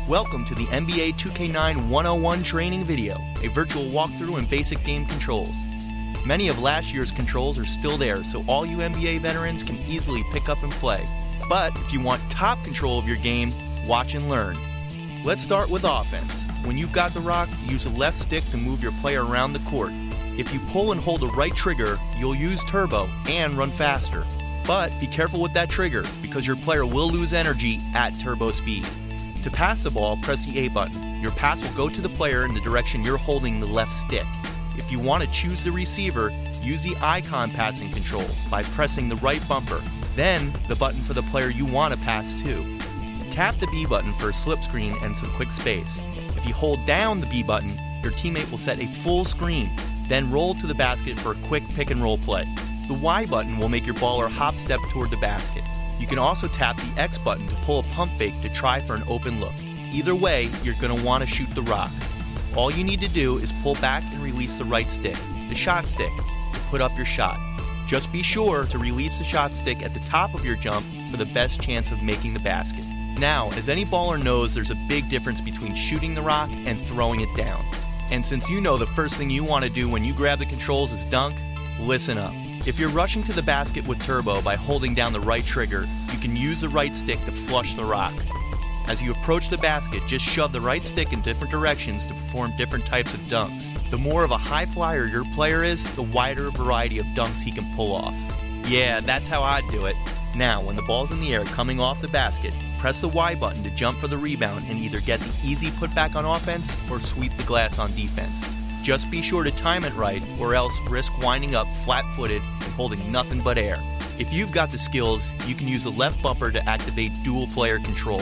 Welcome to the NBA 2K9 101 training video, a virtual walkthrough in basic game controls. Many of last year's controls are still there, so all you NBA veterans can easily pick up and play. But if you want top control of your game, watch and learn. Let's start with offense. When you've got the rock, use the left stick to move your player around the court. If you pull and hold the right trigger, you'll use turbo and run faster. But be careful with that trigger, because your player will lose energy at turbo speed. To pass the ball, press the A button. Your pass will go to the player in the direction you're holding the left stick. If you want to choose the receiver, use the icon passing control by pressing the right bumper, then the button for the player you want to pass to. Tap the B button for a slip screen and some quick space. If you hold down the B button, your teammate will set a full screen, then roll to the basket for a quick pick and roll play. The Y button will make your baller hop step toward the basket. You can also tap the X button to pull a pump fake to try for an open look. Either way, you're going to want to shoot the rock. All you need to do is pull back and release the right stick, the shot stick, to put up your shot. Just be sure to release the shot stick at the top of your jump for the best chance of making the basket. Now, as any baller knows, there's a big difference between shooting the rock and throwing it down. And since you know the first thing you want to do when you grab the controls is dunk, listen up. If you're rushing to the basket with turbo by holding down the right trigger, you can use the right stick to flush the rock. As you approach the basket, just shove the right stick in different directions to perform different types of dunks. The more of a high flyer your player is, the wider variety of dunks he can pull off. Yeah, that's how I'd do it. Now, when the ball's in the air coming off the basket, press the Y button to jump for the rebound and either get the easy putback on offense or sweep the glass on defense. Just be sure to time it right, or else risk winding up flat-footed and holding nothing but air. If you've got the skills, you can use the left bumper to activate dual player control.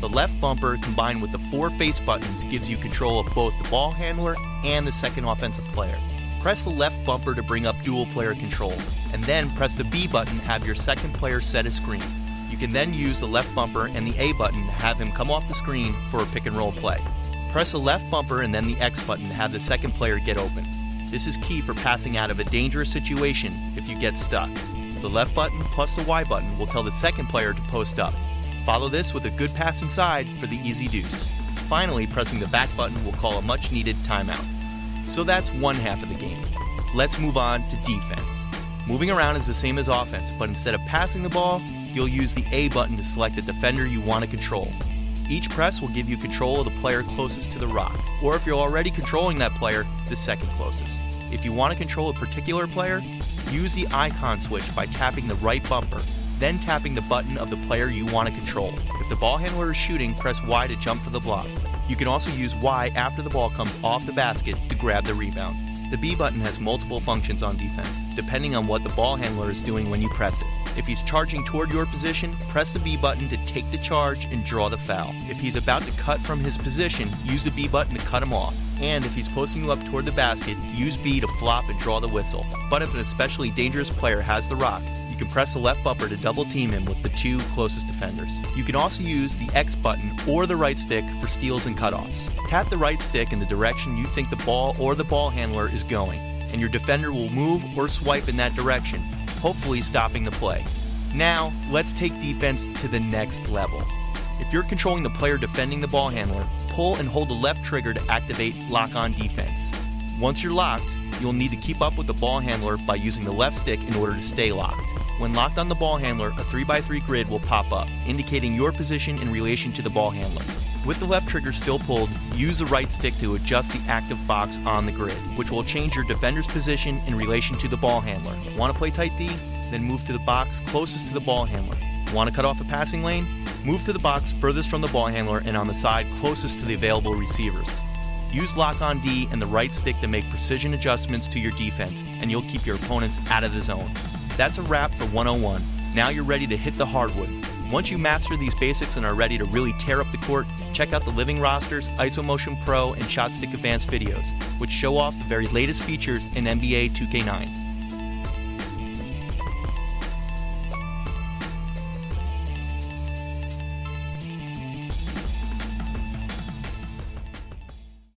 The left bumper combined with the 4 face buttons gives you control of both the ball handler and the second offensive player. Press the left bumper to bring up dual player control, and then press the B button to have your second player set a screen. You can then use the left bumper and the A button to have him come off the screen for a pick and roll play. Press the left bumper and then the X button to have the second player get open. This is key for passing out of a dangerous situation if you get stuck. The left button plus the Y button will tell the second player to post up. Follow this with a good pass inside for the easy deuce. Finally, pressing the back button will call a much needed timeout. So that's one half of the game. Let's move on to defense. Moving around is the same as offense, but instead of passing the ball, you'll use the A button to select the defender you want to control. Each press will give you control of the player closest to the rock, or if you're already controlling that player, the second closest. If you want to control a particular player, use the icon switch by tapping the right bumper, then tapping the button of the player you want to control. If the ball handler is shooting, press Y to jump for the block. You can also use Y after the ball comes off the basket to grab the rebound. The B button has multiple functions on defense, depending on what the ball handler is doing when you press it. If he's charging toward your position, press the B button to take the charge and draw the foul. If he's about to cut from his position, use the B button to cut him off. And if he's posting you up toward the basket, use B to flop and draw the whistle. But if an especially dangerous player has the rock, you can press the left bumper to double team him with the 2 closest defenders. You can also use the X button or the right stick for steals and cutoffs. Tap the right stick in the direction you think the ball or the ball handler is going, and your defender will move or swipe in that direction, hopefully stopping the play. Now, let's take defense to the next level. If you're controlling the player defending the ball handler, pull and hold the left trigger to activate lock-on defense. Once you're locked, you'll need to keep up with the ball handler by using the left stick in order to stay locked. When locked on the ball handler, a 3x3 grid will pop up, indicating your position in relation to the ball handler. With the left trigger still pulled, use the right stick to adjust the active box on the grid, which will change your defender's position in relation to the ball handler. Want to play tight D? Then move to the box closest to the ball handler. Want to cut off a passing lane? Move to the box furthest from the ball handler and on the side closest to the available receivers. Use lock on D and the right stick to make precision adjustments to your defense, and you'll keep your opponents out of the zone. That's a wrap for 101. Now you're ready to hit the hardwood. Once you master these basics and are ready to really tear up the court, check out the Living Rosters, IsoMotion Pro, and ShotStick Advanced videos, which show off the very latest features in NBA 2K9.